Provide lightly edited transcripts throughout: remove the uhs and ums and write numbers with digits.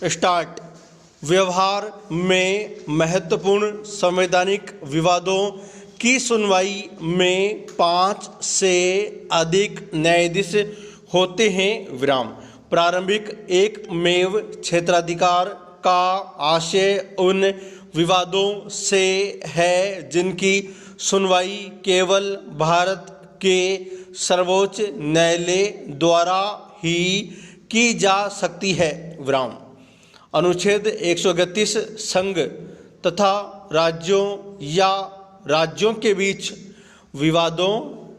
Start. व्यवहार में महत्वपूर्ण संवैधानिक विवादों की सुनवाई में 5 से अधिक न्यायाधीश होते हैं। विराम। प्रारंभिक एकमेव क्षेत्राधिकार का आशय उन विवादों से है जिनकी सुनवाई केवल भारत के सर्वोच्च न्यायालय द्वारा ही की जा सकती है। विराम। अनुच्छेद 131 संघ तथा राज्यों या राज्यों के बीच विवादों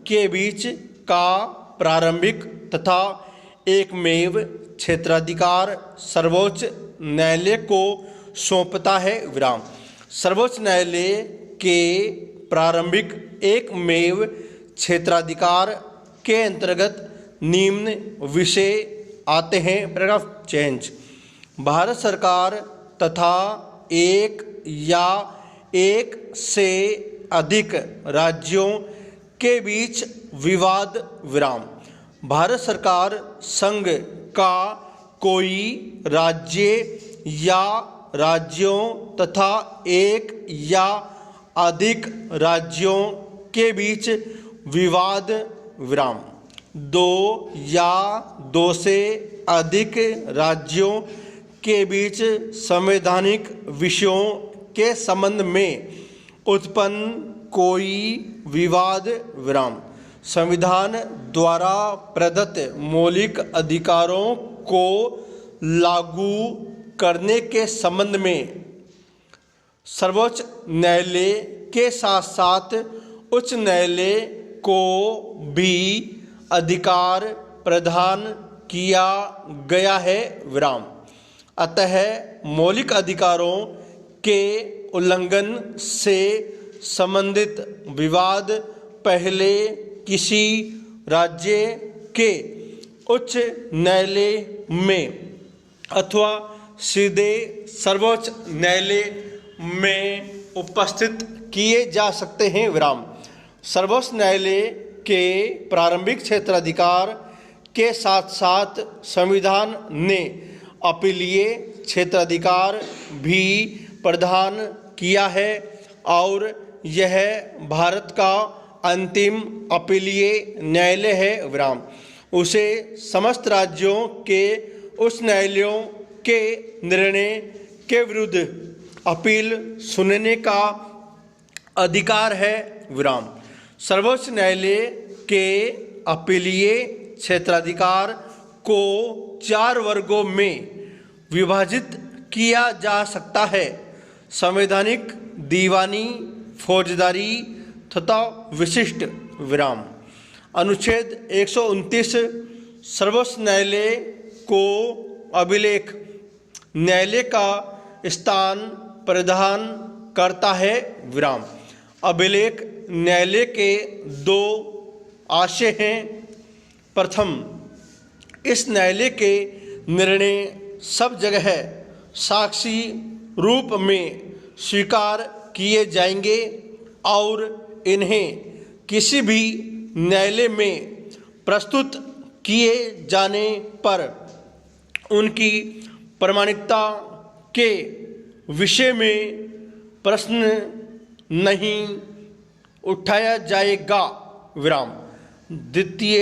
के बीच का प्रारंभिक तथा एकमेव क्षेत्राधिकार सर्वोच्च न्यायालय को सौंपता है। विराम। सर्वोच्च न्यायालय के प्रारंभिक एकमेव क्षेत्राधिकार के अंतर्गत निम्न विषय आते हैं। Paragraph change. भारत सरकार तथा एक या एक से अधिक राज्यों के बीच विवाद। विराम। भारत सरकार संघ का कोई राज्य या राज्यों तथा एक या अधिक राज्यों के बीच विवाद। विराम। 2 या 2 से अधिक राज्यों के बीच संवैधानिक विषयों के संबंध में उत्पन्न कोई विवाद। विराम। संविधान द्वारा प्रदत्त मौलिक अधिकारों को लागू करने के संबंध में सर्वोच्च न्यायालय के साथ साथ उच्च न्यायालय को भी अधिकार प्रदान किया गया है। विराम। अतः मौलिक अधिकारों के उल्लंघन से संबंधित विवाद पहले किसी राज्य के उच्च न्यायालय में अथवा सीधे सर्वोच्च न्यायालय में उपस्थित किए जा सकते हैं। विराम। सर्वोच्च न्यायालय के प्रारंभिक क्षेत्राधिकार के साथ साथ संविधान ने अपीलीय क्षेत्राधिकार भी प्रदान किया है और यह भारत का अंतिम अपीलीय न्यायालय है। विराम। उसे समस्त राज्यों के उच्च न्यायालयों के निर्णय के विरुद्ध अपील सुनने का अधिकार है। विराम। सर्वोच्च न्यायालय के अपीलीय क्षेत्राधिकार को 4 वर्गों में विभाजित किया जा सकता है। संवैधानिक, दीवानी, फौजदारी तथा विशिष्ट। विराम। अनुच्छेद 129 सर्वोच्च न्यायालय को अभिलेख न्यायालय का स्थान प्रदान करता है। विराम। अभिलेख न्यायालय के 2 आशय हैं। प्रथम, इस न्यायालय के निर्णय सब जगह साक्षी रूप में स्वीकार किए जाएंगे और इन्हें किसी भी न्यायालय में प्रस्तुत किए जाने पर उनकी प्रामाणिकता के विषय में प्रश्न नहीं उठाया जाएगा। विराम। द्वितीय,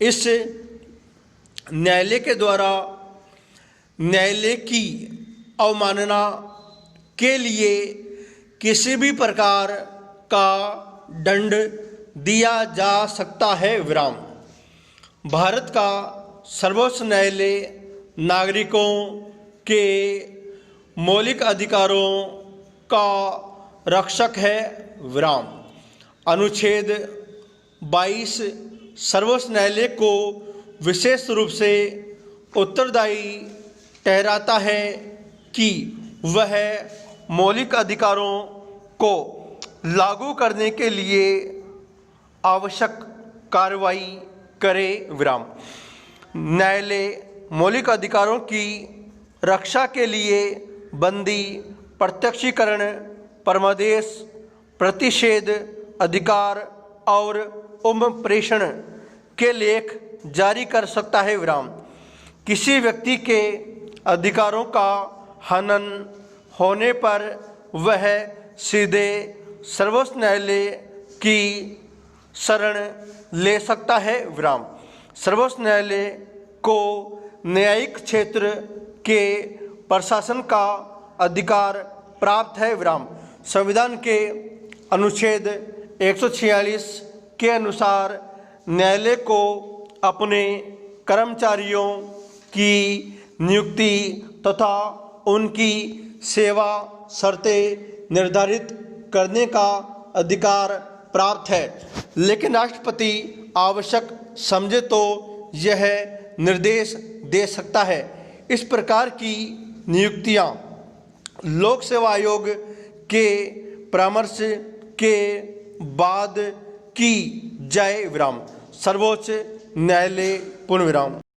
इस न्यायालय के द्वारा न्यायालय की अवमानना के लिए किसी भी प्रकार का दंड दिया जा सकता है। विराम। भारत का सर्वोच्च न्यायालय नागरिकों के मौलिक अधिकारों का रक्षक है। विराम। अनुच्छेद 22 सर्वोच्च न्यायालय को विशेष रूप से उत्तरदायी ठहराता है कि वह मौलिक अधिकारों को लागू करने के लिए आवश्यक कार्रवाई करे। विराम। न्यायालय मौलिक अधिकारों की रक्षा के लिए बंदी, प्रत्यक्षीकरण, परमादेश, प्रतिषेध अधिकार और प्रेषण के लेख जारी कर सकता है। विराम। किसी व्यक्ति के अधिकारों का हनन होने पर वह सीधे सर्वोच्च न्यायालय की शरण ले सकता है। विराम। सर्वोच्च न्यायालय को न्यायिक क्षेत्र के प्रशासन का अधिकार प्राप्त है। विराम। संविधान के अनुच्छेद 146 के अनुसार न्यायालय को अपने कर्मचारियों की नियुक्ति तथा उनकी सेवा शर्तें निर्धारित करने का अधिकार प्राप्त है, लेकिन राष्ट्रपति आवश्यक समझे तो यह निर्देश दे सकता है। इस प्रकार की नियुक्तियां लोक सेवा आयोग के परामर्श के बाद की जाए। विराम। सर्वोच्च न्यायालय पूर्ण विराम।